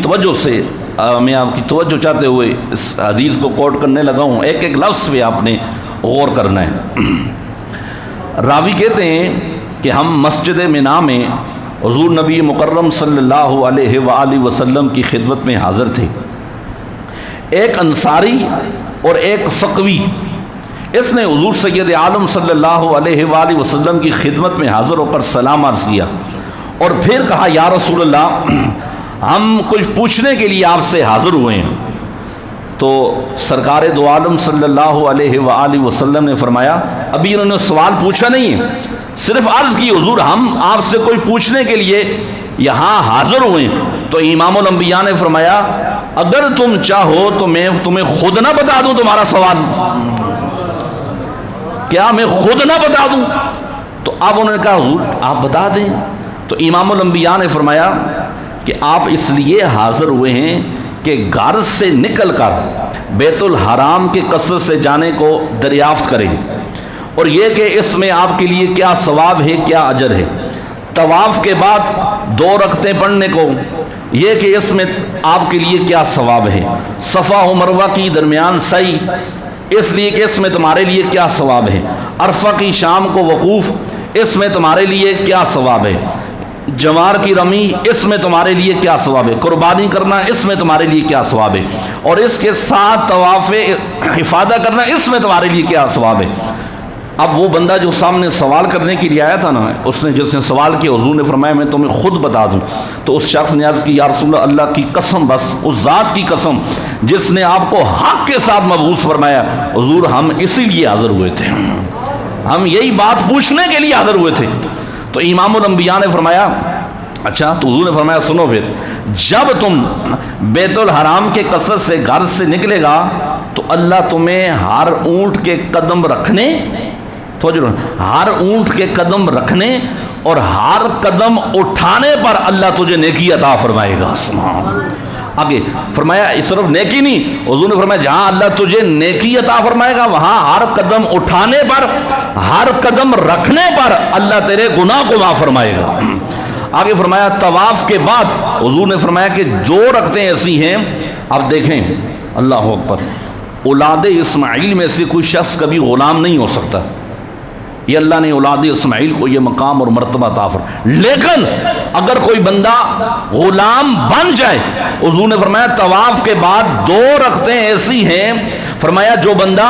توجہ سے میں آپ کی توجہ چاہتے ہوئے اس حدیث کو کوٹ کرنے لگا ہوں، ایک ایک لفظ پہ آپ نے غور کرنا ہے۔ راوی کہتے ہیں کہ ہم مسجد منا میں حضور نبی مکرم صلی اللہ علیہ وآلہ وسلم کی خدمت میں حاضر تھے۔ ایک انصاری اور ایک ثقفی، اس نے حضور سید عالم صلی اللہ علیہ وآلہ وسلم کی خدمت میں حاضر ہو کر سلام عرض کیا اور پھر کہا یا رسول اللہ، ہم کچھ پوچھنے کے لیے آپ سے حاضر ہوئے ہیں۔ تو سرکار دو عالم صلی اللہ علیہ وآلہ وسلم نے فرمایا ابھی انہوں نے سوال پوچھا نہیں ہے، صرف عرض کی حضور ہم آپ سے کوئی پوچھنے کے لیے یہاں حاضر ہوئے ہیں۔ تو امام الانبیاء نے فرمایا اگر تم چاہو تو میں تمہیں خود نہ بتا دوں تمہارا سوال، کیا میں خود نہ بتا دوں؟ تو اب انہوں نے کہا حضور آپ بتا دیں۔ تو امام الانبیاء نے فرمایا کہ آپ اس لیے حاضر ہوئے ہیں کہ گھر سے نکل کر بیت الحرام کے قصد سے جانے کو دریافت کریں، اور یہ کہ اس میں آپ کے لیے کیا ثواب ہے، کیا اجر ہے۔ طواف کے بعد 2 رکعتیں پڑھنے کو، یہ کہ اس میں آپ کے لیے کیا ثواب ہے۔ صفا و مروہ کی درمیان سعی، اس لیے کہ اس میں تمہارے لیے کیا ثواب ہے۔ عرفہ کی شام کو وقوف، اس میں تمہارے لیے کیا ثواب ہے۔ جمار کی رمی، اس میں تمہارے لیے کیا ثواب ہے۔ قربانی کرنا، اس میں تمہارے لیے کیا ثواب ہے۔ اور اس کے ساتھ طواف افادہ کرنا، اس میں تمہارے لیے کیا ثواب ہے۔ اب وہ بندہ جو سامنے سوال کرنے کے لیے آیا تھا نا، اس نے جس نے سوال کیا حضور نے فرمایا میں تمہیں خود بتا دوں۔ تو اس شخص نے عرض کی یا رسول اللہ، اللہ کی قسم، بس اس ذات کی قسم جس نے آپ کو حق کے ساتھ مبعوث فرمایا، حضور ہم اسی لیے حاضر ہوئے تھے، ہم یہی بات پوچھنے کے لیے حاضر ہوئے تھے۔ تو امام الانبیاء نے فرمایا اچھا، تو حضور نے فرمایا سنو پھر، جب تم بیت الحرام کے قصد سے گھر سے نکلے گا تو اللہ تمہیں ہر اونٹ کے قدم رکھنے، ہر اونٹ کے قدم رکھنے اور ہر قدم اٹھانے پر اللہ تجھے نیکی عطا فرمائے گا۔ آگے فرمایا صرف نیکی نہیں، حضور نے فرمایا جہاں اللہ تجھے نیکی عطا فرمائے گا وہاں ہر قدم اٹھانے پر، ہر قدم رکھنے پر اللہ تیرے گناہ کو معاف فرمائے گا۔ آگے فرمایا طواف کے بعد حضور نے فرمایا کہ 2 رکعتیں ایسی ہیں، اب دیکھیں اللہ اکبر، اولاد اسماعیل میں سے کوئی شخص کبھی غلام نہیں ہو سکتا، یہ اللہ نے اولاد اسماعیل کو یہ مقام اور مرتبہ عطا فرمایا۔ لیکن اگر کوئی بندہ غلام بن جائے، حضور نے فرمایا طواف کے بعد 2 رکعتیں ایسی ہیں، فرمایا جو بندہ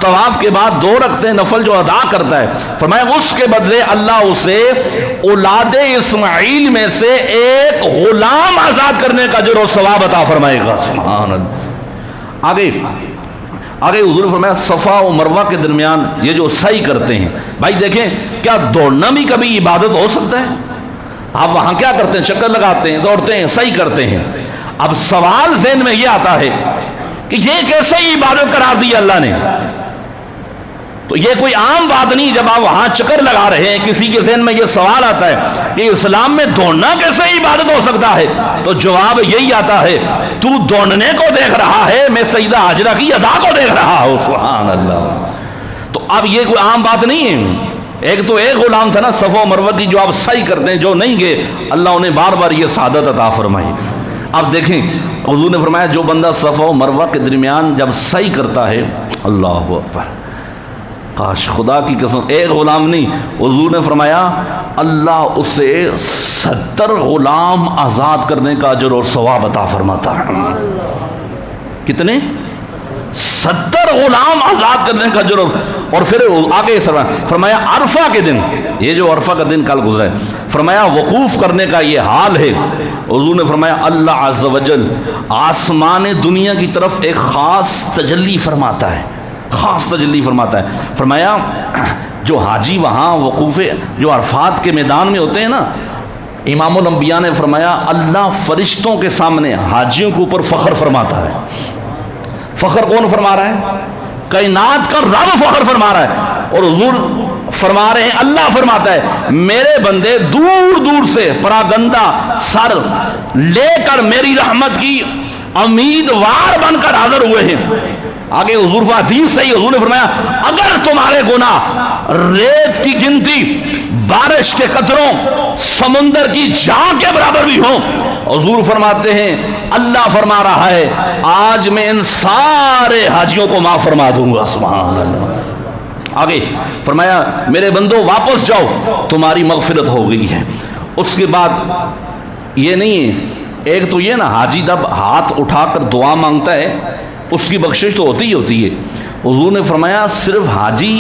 طواف کے بعد 2 رکعتیں نفل جو ادا کرتا ہے، فرمایا اس کے بدلے اللہ اسے اولاد اسماعیل میں سے ایک غلام آزاد کرنے کا اجر و ثواب عطا فرمائے گا۔ سبحان اللہ۔ آگے حضور فرمایا صفا و مروہ کے درمیان یہ جو سعی کرتے ہیں، بھائی دیکھیں کیا دوڑنا بھی کبھی عبادت ہو سکتا ہے؟ آپ وہاں کیا کرتے ہیں؟ چکر لگاتے ہیں، دوڑتے ہیں، سعی کرتے ہیں۔ اب سوال ذہن میں یہ آتا ہے کہ یہ کیسے عبادت قرار دی اللہ نے؟ تو یہ کوئی عام بات نہیں، جب آپ وہاں چکر لگا رہے ہیں کسی کے ذہن میں یہ سوال آتا ہے کہ اسلام میں دوڑنا کیسے عبادت ہو سکتا ہے، تو جواب یہی آتا ہے تو دوڑنے کو دیکھ رہا ہے، میں سیدہ حاجرہ کی ادا کو دیکھ رہا ہوں۔ سبحان اللہ۔ تو اب یہ کوئی عام بات نہیں ہے۔ ایک تو ایک غلام تھا نا صفا و مروہ کی جو آپ سعی کرتے ہیں، جو نہیں گئے اللہ انہیں بار بار یہ سعادت عطا فرمائی۔ اب دیکھیں حضور نے فرمایا جو بندہ صفا و مروہ کے درمیان جب سعی کرتا ہے، اللہ اکبر، کاش خدا کی قسم ایک غلام نہیں، حضور نے فرمایا اللہ اسے 70 غلام آزاد کرنے کا اجر اور ثواب عطا فرماتا ہے۔ کتنے؟ 70 غلام آزاد کرنے کا اجر۔ اور پھر آگے فرمایا عرفہ کے دن، یہ جو عرفہ کا دن کل گزرا ہے، فرمایا وقوف کرنے کا یہ حال ہے۔ حضور نے فرمایا اللہ عز و جل آسمان دنیا کی طرف ایک خاص تجلی فرماتا ہے، خاص تجلی فرماتا ہے۔ فرمایا جو حاجی وہاں وقوف جو عرفات کے میدان میں ہوتے ہیں نا، امام الانبیاء نے فرمایا اللہ فرشتوں کے سامنے حاجیوں کے اوپر فخر فرماتا ہے۔ فخر کون فرما رہا ہے؟ کائنات کا رب فخر فرما رہا ہے، اور حضور فرما رہے ہیں، اللہ فرماتا ہے میرے بندے دور دور سے پراگندہ سر لے کر میری رحمت کی امیدوار بن کر حاضر ہوئے ہیں۔ آگے حضور حدیث سے ہی حضور نے فرمایا اگر تمہارے گناہ ریت کی گنتی، بارش کے قطروں، سمندر کی جھاگ کے برابر بھی ہوں، حضور فرماتے ہیں اللہ فرما رہا ہے آج میں ان سارے حاجیوں کو معاف فرما دوں گا. سبحان اللہ. آگے فرمایا میرے بندو واپس جاؤ تمہاری مغفرت ہو گئی ہے. اس کے بعد یہ نہیں ہے، ایک تو یہ نا حاجی جب ہاتھ اٹھا کر دعا مانگتا ہے اس کی بخشش تو ہوتی ہی ہوتی ہے. حضور نے فرمایا صرف حاجی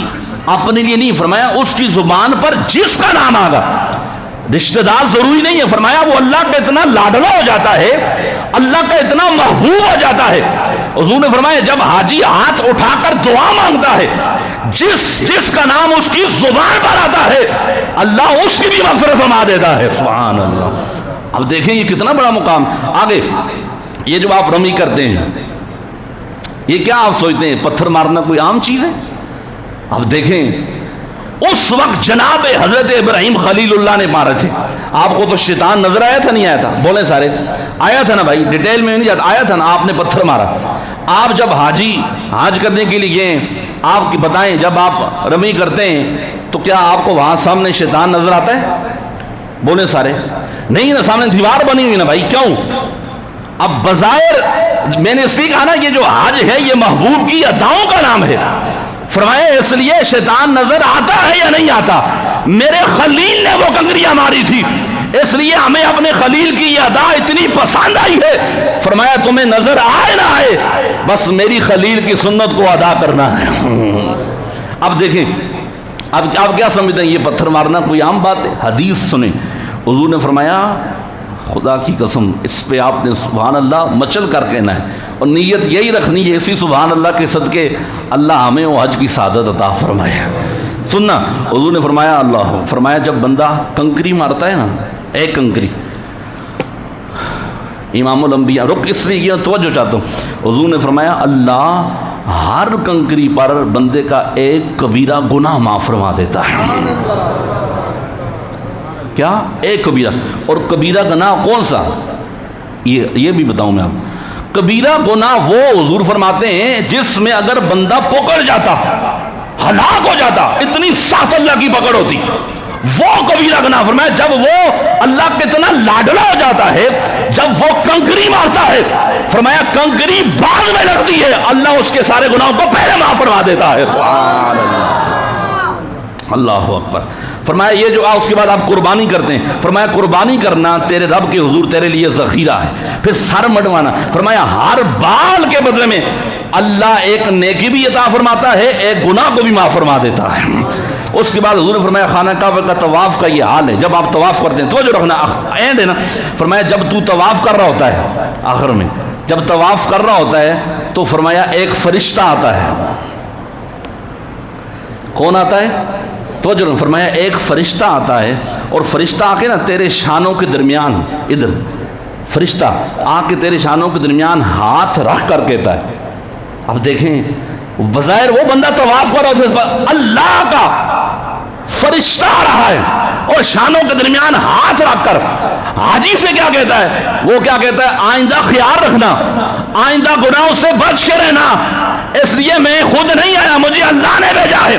اپنے لیے نہیں، فرمایا اس کی زبان پر جس کا نام آگا، رشتہ دار ضروری نہیں ہے، فرمایا وہ اللہ کا اتنا لاڈلا ہو جاتا ہے، اللہ کا اتنا محبوب ہو جاتا ہے. حضور نے فرمایا جب حاجی ہاتھ اٹھا کر دعا مانگتا ہے جس کا نام اس کی زبان پر آتا ہے اللہ اس کی بھی مغفرت فرما دیتا ہے. سبحان اللہ. اب دیکھیں یہ کتنا بڑا مقام. آگے یہ جو آپ رمی کرتے ہیں یہ کیا آپ سوچتے ہیں پتھر مارنا کوئی عام چیز ہے؟ اب دیکھیں اس وقت جناب حضرت ابراہیم خلیل اللہ نے مارے تھے. آپ کو تو شیطان نظر آیا تھا نہیں آیا تھا؟ بولیں سارے. آیا تھا نا بھائی، ڈیٹیل میں نہیں جاتا، آیا تھا نا. آپ نے پتھر مارا. آپ جب حاج کرنے کے لیے گئے، آپ کی بتائیں جب آپ رمی کرتے ہیں تو کیا آپ کو وہاں سامنے شیطان نظر آتا ہے؟ بولیں سارے. نہیں نا، سامنے دیوار بنی ہوئی نا بھائی. کیوں؟ اب بظاہر میں نے اس لیے کہا نا یہ جو حج ہے یہ محبوب کی اداؤں کا نام ہے. فرمایا اس لیے شیطان نظر آتا ہے یا نہیں آتا؟ میرے خلیل نے وہ کنکریاں ماری تھی اس لیے ہمیں اپنے خلیل کی یہ ادا اتنی پسند آئی ہے. فرمایا تمہیں نظر آئے نہ آئے بس میری خلیل کی سنت کو ادا کرنا ہے. اب دیکھیں اب آپ کیا سمجھتے ہیں یہ پتھر مارنا کوئی عام بات ہے؟ حدیث سنیں. حضور نے فرمایا خدا کی قسم اس پہ آپ نے سبحان اللہ مچل کر کہنا ہے اور نیت یہی رکھنی ہے اسی سبحان اللہ کے صدقے اللہ ہمیں وہ حج کی سعادت عطا فرمائے. سننا حضور نے فرمایا اللہ فرمایا جب بندہ کنکری مارتا ہے نا، ایک کنکری، امام الانبیاء رک اس لیے یہ توجہ چاہتا ہوں. حضور نے فرمایا اللہ ہر کنکری پر بندے کا ایک کبیرہ گناہ معاف فرما دیتا ہے. کیا؟ ایک کبیرہ. اور کبیرہ گناہ کون سا؟ یہ بھی بتاؤں میں آپ. کبیرہ گناہ وہ حضور فرماتے ہیں جس میں اگر بندہ پکڑ جاتا ہلاک ہو جاتا، اتنی سخت اللہ کی پکڑ ہوتی، وہ کبیرہ گناہ. فرمایا جب وہ اللہ کتنا لاڈلا ہو جاتا ہے جب وہ کنکری مارتا ہے، فرمایا کنکری بعد میں لگتی ہے اللہ اس کے سارے گناہوں کو پہلے معاف فرما دیتا ہے. سبحان اللہ. اللہ اکبر. فرمایا یہ جو اس کے بعد آپ قربانی کرتے ہیں، فرمایا قربانی کرنا تیرے رب کے حضور تیرے لیے ذخیرہ ہے. پھر سر مڈوانا، فرمایا ہر بال کے بدلے میں اللہ ایک نیکی بھی عطا فرماتا ہے، ایک گناہ کو بھی معاف فرما دیتا ہے. اس کے بعد حضور نے فرمایا خانہ کعبہ کا طواف کا یہ حال ہے جب آپ طواف کرتے ہیں. توجہ رکھنا اینڈ ہے نا. فرمایا جب تو طواف کر رہا ہوتا ہے، آخر میں جب طواف کر رہا ہوتا ہے تو فرمایا ایک فرشتہ آتا ہے. کون آتا ہے؟ توجہ. فرمایا ایک فرشتہ آتا ہے اور فرشتہ آ کے نا تیرے شانوں کے درمیان، ادھر فرشتہ آ کے تیرے شانوں کے درمیان ہاتھ رکھ کر کہتا ہے. اب دیکھیں بظاہر وہ بندہ طواف کر رہا ہے، اللہ کا فرشتہ آ رہا ہے اور شانوں کے درمیان ہاتھ رکھ کر حاجی سے کیا کہتا ہے؟ وہ کیا کہتا ہے آئندہ خیال رکھنا، آئندہ گناہوں سے بچ کے رہنا، اس لیے میں خود نہیں آیا، مجھے اللہ نے بھیجا ہے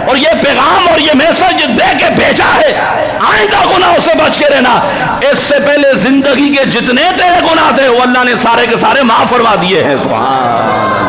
اور یہ پیغام اور یہ میسج دے کے بھیجا ہے، آئندہ گناہوں سے بچ کے رہنا. اس سے پہلے زندگی کے جتنے تیرے گناہ تھے وہ اللہ نے سارے کے سارے معاف فرما دیے ہیں. سبحان